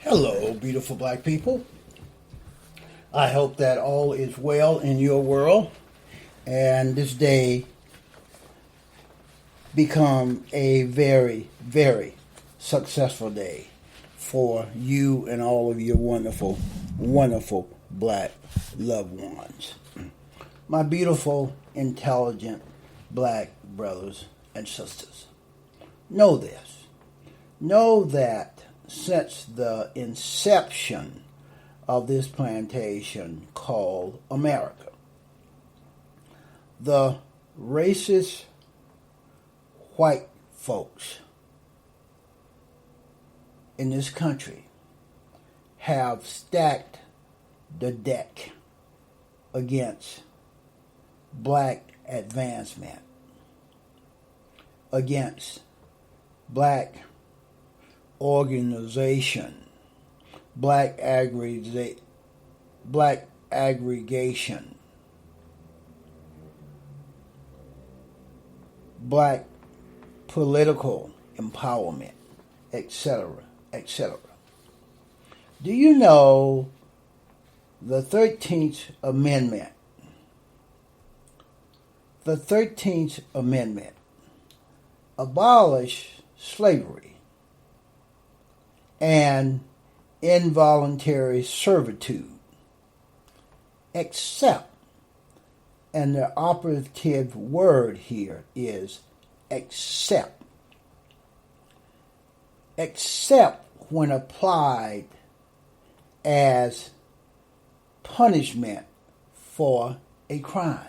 Hello, beautiful black people. I hope that all is well in your world and this day become a very, very successful day for you and all of your wonderful, wonderful black loved ones. My beautiful, intelligent black brothers and sisters, know this. Know that since the inception of this plantation called America, the racist white folks in this country have stacked the deck against black advancement, against black organization, black aggregation, black political empowerment, etc., etc. Do you know the 13th Amendment? The 13th Amendment abolished slavery and involuntary servitude, except, and the operative word here is except when applied as punishment for a crime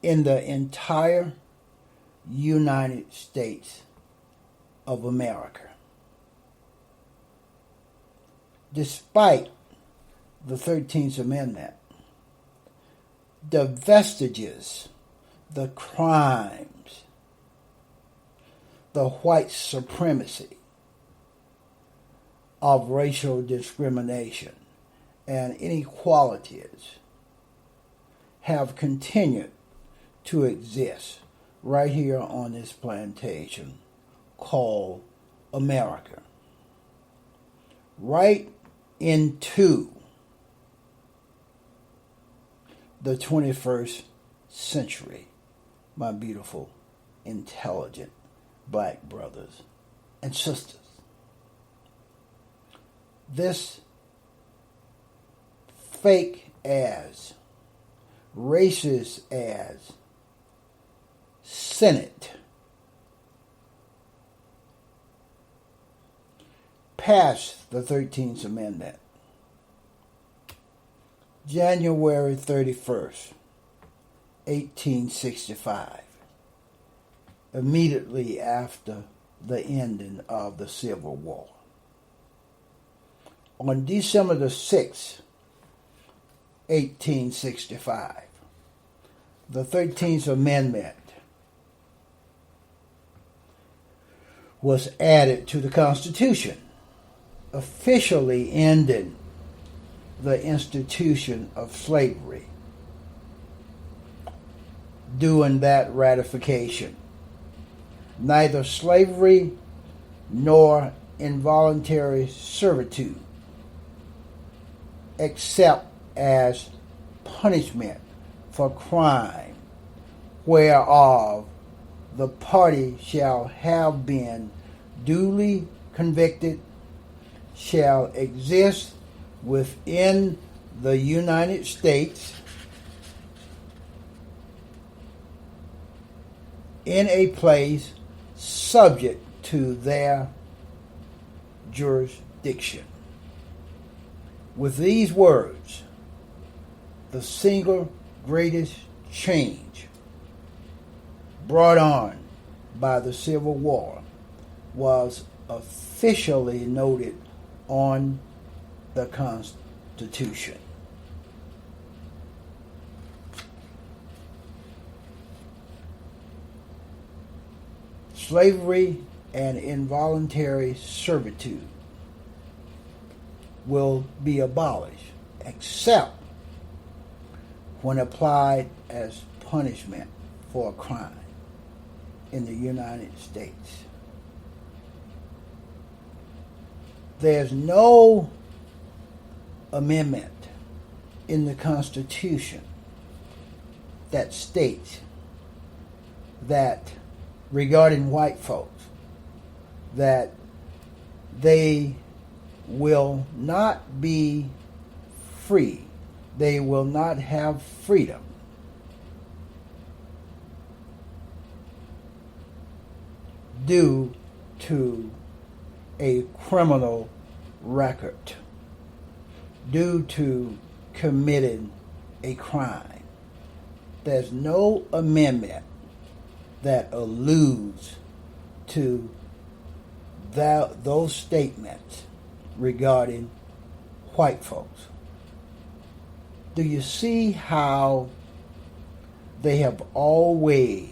in the entire United States of America. Despite the 13th Amendment, the vestiges, the crimes, the white supremacy of racial discrimination and inequalities have continued to exist right here on this plantation called America. Right into the 21st century, my beautiful, intelligent black brothers and sisters. This fake as, racist as Senate passed the 13th Amendment January 31st, 1865, immediately after the ending of the Civil War. On December the 6th, 1865, the 13th Amendment was added to the Constitution, officially ending the institution of slavery. During that ratification, neither slavery nor involuntary servitude, except as punishment for crime whereof the party shall have been duly convicted, shall exist within the United States in a place subject to their jurisdiction. With these words, the single greatest change brought on by the Civil War was officially noted on the Constitution. Slavery and involuntary servitude will be abolished, except when applied as punishment for a crime in the United States. There's no amendment in the Constitution that states that regarding white folks, that they will not be free. They will not have freedom due to a criminal record, due to committing a crime. There's no amendment that alludes to those statements regarding white folks. Do you see how they have always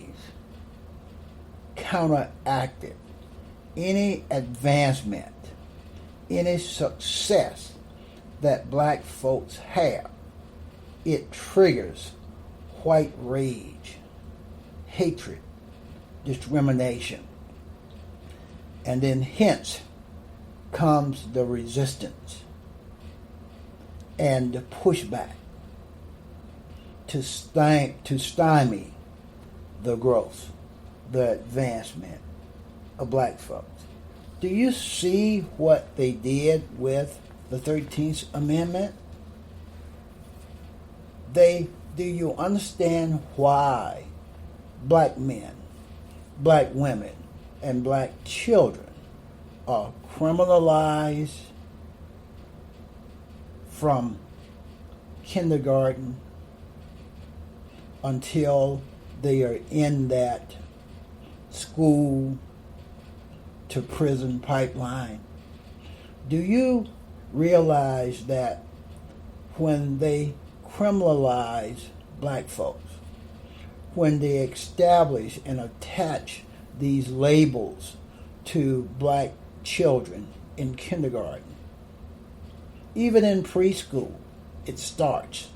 counteracted any advancement, any success that black folks have? It triggers white rage, hatred, discrimination, and then hence comes the resistance and the pushback to stymie the growth, the advancement of black folks. Do you see what they did with the 13th Amendment? Do you understand why black men, black women, and black children are criminalized from kindergarten until they are in that school to prison pipeline? Do you realize that when they criminalize black folks, when they establish and attach these labels to black children in kindergarten, even in preschool, it starts.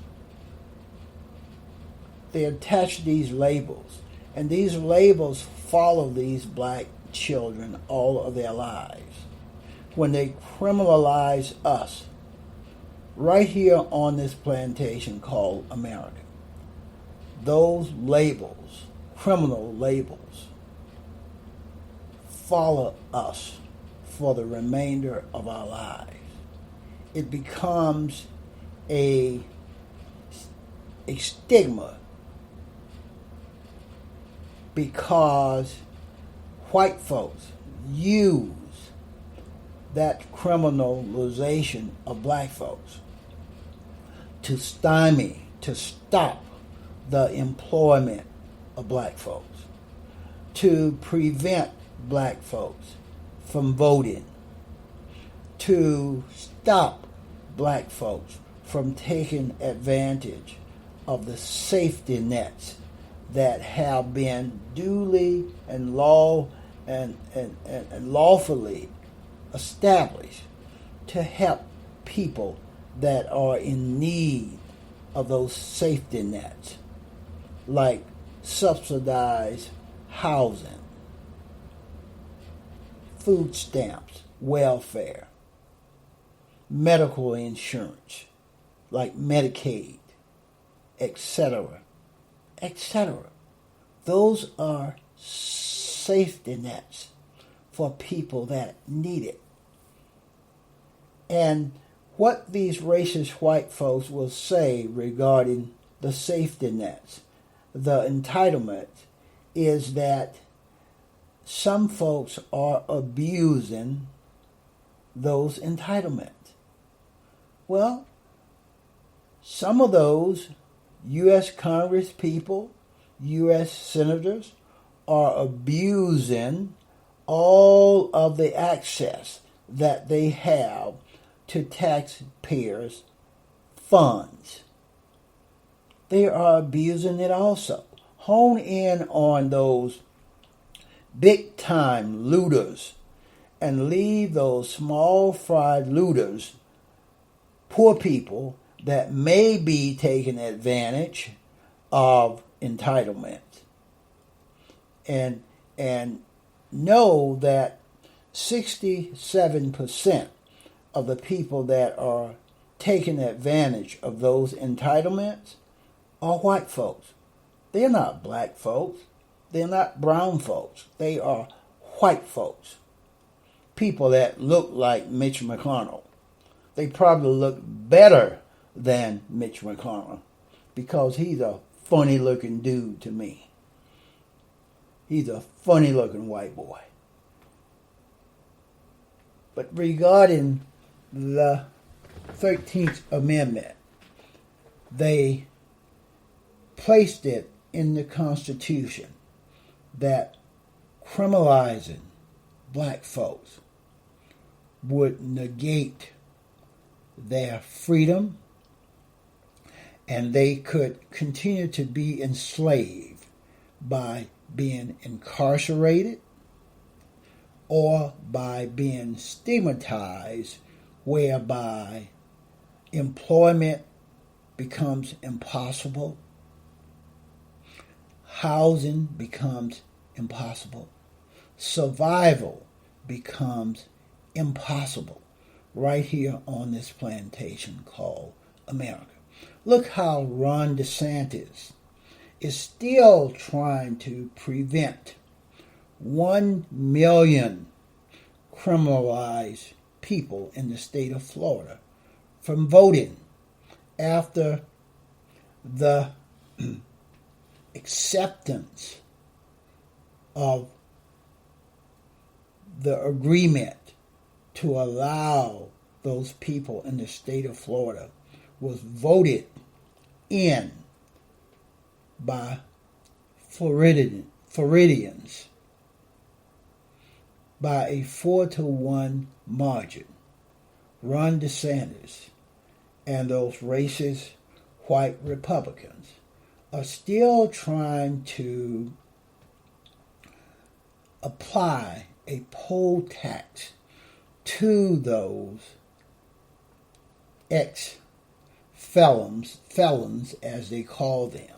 They attach these labels, and these labels follow these black children all of their lives. When they criminalize us, right here on this plantation called America, those labels, criminal labels, follow us for the remainder of our lives. It becomes a stigma because white folks use that criminalization of black folks to stymie, to stop the employment of black folks, to prevent black folks from voting, to stop black folks from taking advantage of the safety nets that have been duly and lawfully established to help people that are in need of those safety nets, like subsidized housing, food stamps, welfare, medical insurance, like Medicaid, etc., etc. Those are safety nets for people that need it. And what these racist white folks will say regarding the safety nets, the entitlement, is that some folks are abusing those entitlements. Well, some of those U.S. Congress people, U.S. senators, are abusing all of the access that they have to taxpayers' funds. They are abusing it also. Hone in on those big-time looters and leave those small-fried looters, poor people that may be taking advantage of entitlement. And know that 67% of the people that are taking advantage of those entitlements are white folks. They're not black folks. They're not brown folks. They are white folks. People that look like Mitch McConnell. They probably look better than Mitch McConnell because he's a funny looking dude to me. He's a funny looking white boy. But regarding the 13th Amendment, they placed it in the Constitution that criminalizing black folks would negate their freedom and they could continue to be enslaved by being incarcerated or by being stigmatized, whereby employment becomes impossible, housing becomes impossible, survival becomes impossible right here on this plantation called America. Look how Ron DeSantis is still trying to prevent 1 million criminalized people in the state of Florida from voting after the acceptance of the agreement to allow those people in the state of Florida was voted in by Floridians by a 4-1 margin. Ron DeSantis and those racist white Republicans are still trying to apply a poll tax to those felons as they call them.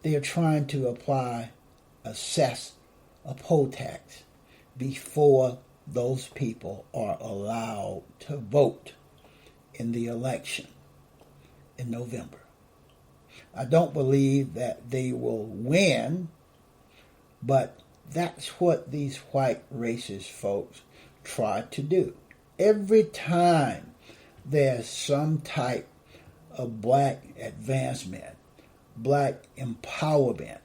They are trying to assess a poll tax before those people are allowed to vote in the election in November. I don't believe that they will win, but that's what these white racist folks try to do. Every time there's some type of black advancement, black empowerment,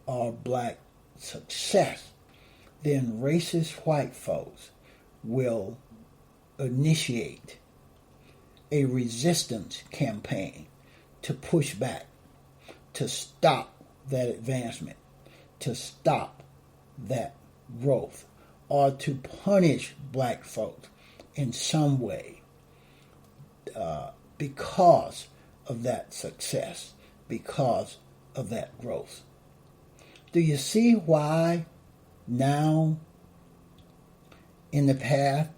or black success, then racist white folks will initiate a resistance campaign to push back, to stop that advancement, to stop that growth, or to punish black folks in some way because of that success, because of that growth. Do you see why now, in the past,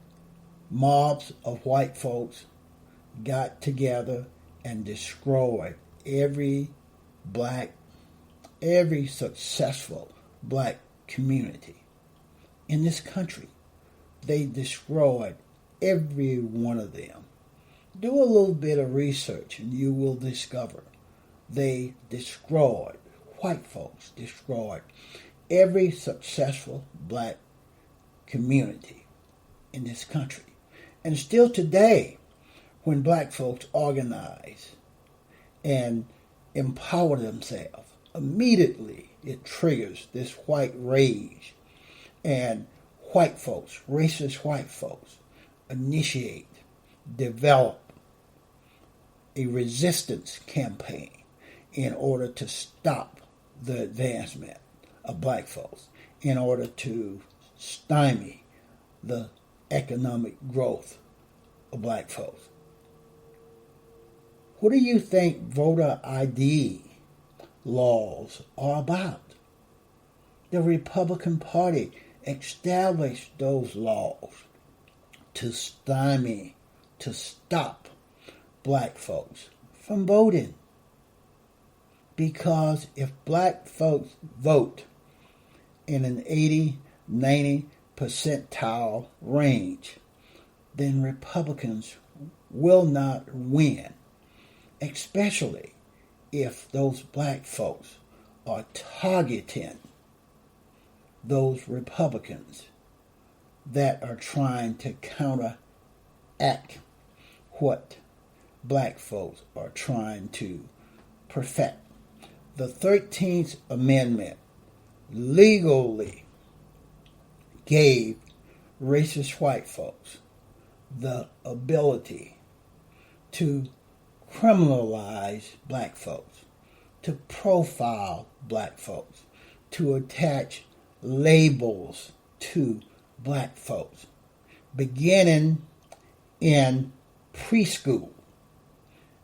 mobs of white folks got together and destroyed every successful black community in this country? They destroyed every one of them. Do a little bit of research and you will discover they destroyed, white folks destroyed every successful black community in this country. And still today, when black folks organize and empower themselves, immediately it triggers this white rage. And white folks, racist white folks, initiate, develop a resistance campaign in order to stop the advancement of black folks, in order to stymie the economic growth of black folks. What do you think voter ID laws are about? The Republican Party established those laws to stymie, to stop black folks from voting. Because if black folks vote in an 80, 90 percentile range, then Republicans will not win, especially if those black folks are targeting those Republicans that are trying to counteract what black folks are trying to perfect. The 13th Amendment legally gave racist white folks the ability to criminalize black folks, to profile black folks, to attach labels to black folks, beginning in preschool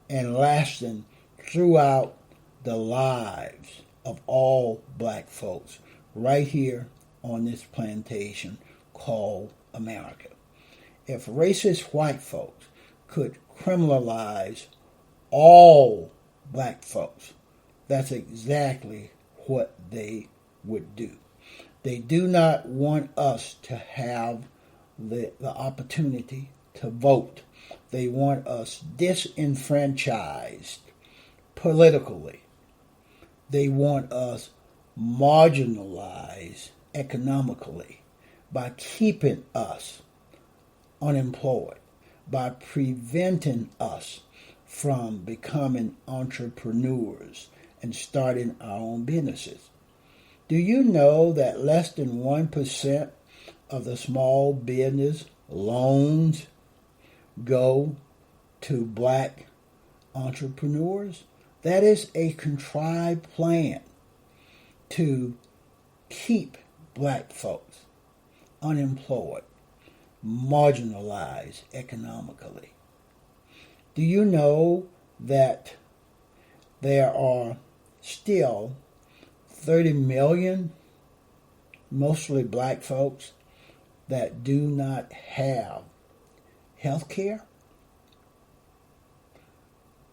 and lasting throughout the lives of all black folks right here on this plantation called America. If racist white folks could criminalize all black folks, that's exactly what they would do. They do not want us to have the opportunity to vote. They want us disenfranchised politically. They want us marginalized economically by keeping us unemployed, by preventing us from becoming entrepreneurs and starting our own businesses. Do you know that less than 1% of the small business loans go to black entrepreneurs? That is a contrived plan to keep black folks unemployed, marginalized economically. Do you know that there are still 30 million, mostly black folks, that do not have health care?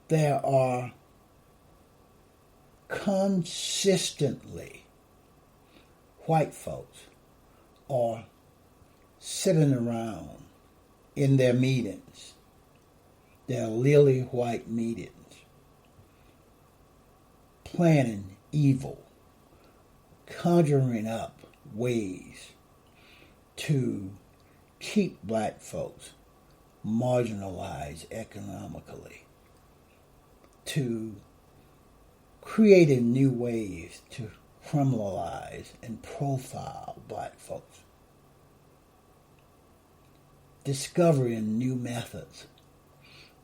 There are consistently white folks are sitting around in their meetings, their lily white meetings, planning evil, conjuring up ways to keep black folks marginalized economically, to creating new ways to criminalize and profile black folks, discovering new methods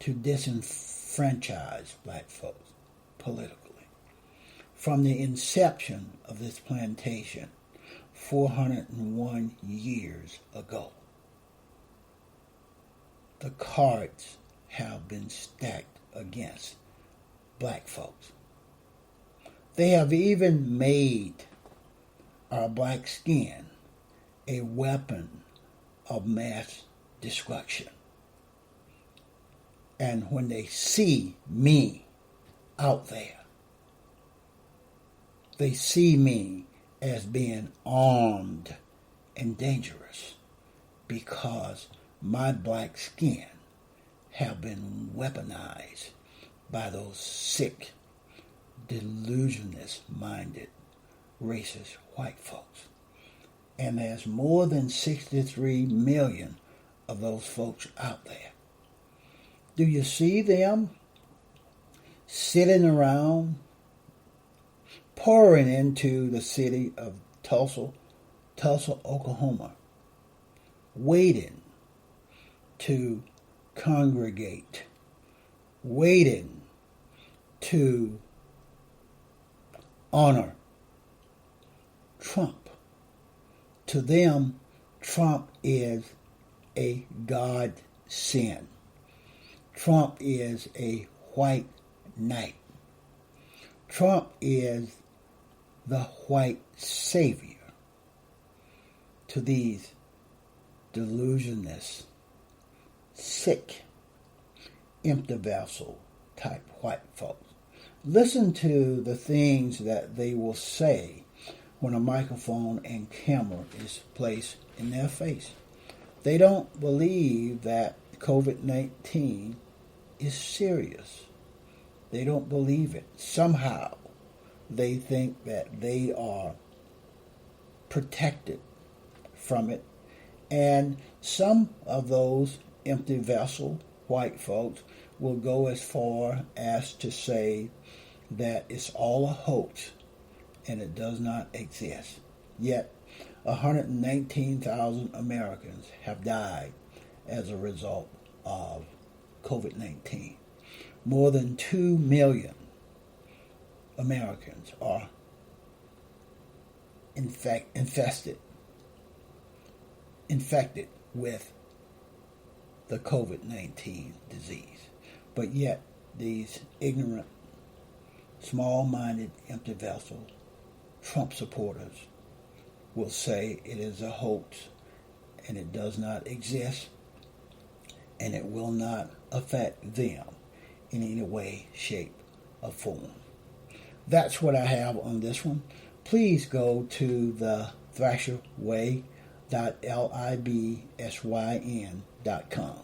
to disenfranchise black folks politically. From the inception of this plantation 401 years ago, the cards have been stacked against black folks. They have even made our black skin a weapon of mass destruction. And when they see me out there, they see me as being armed and dangerous because my black skin have been weaponized by those sick, delusionist-minded, racist white folks. And there's more than 63 million of those folks out there. Do you see them sitting around, pouring into the city of Tulsa, Oklahoma, waiting to congregate, waiting to honor Trump? To them, Trump is a godsend. Trump is a white knight. Trump is the white savior to these delusionists, sick, empty vessel type white folks. Listen to the things that they will say when a microphone and camera is placed in their face. They don't believe that COVID-19 is serious. They don't believe it. Somehow, they think that they are protected from it. And some of those empty vessel white folks will go as far as to say that it's all a hoax and it does not exist. Yet, 119,000 Americans have died as a result of COVID-19. More than 2 million Americans are infected with the COVID-19 disease. But yet, these ignorant, small-minded, empty vessel Trump supporters will say it is a hoax and it does not exist and it will not affect them in any way, shape, or form. That's what I have on this one. Please go to the thrasherway.libsyn.com.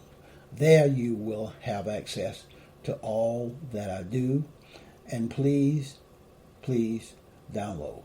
There you will have access to all that I do. And please download.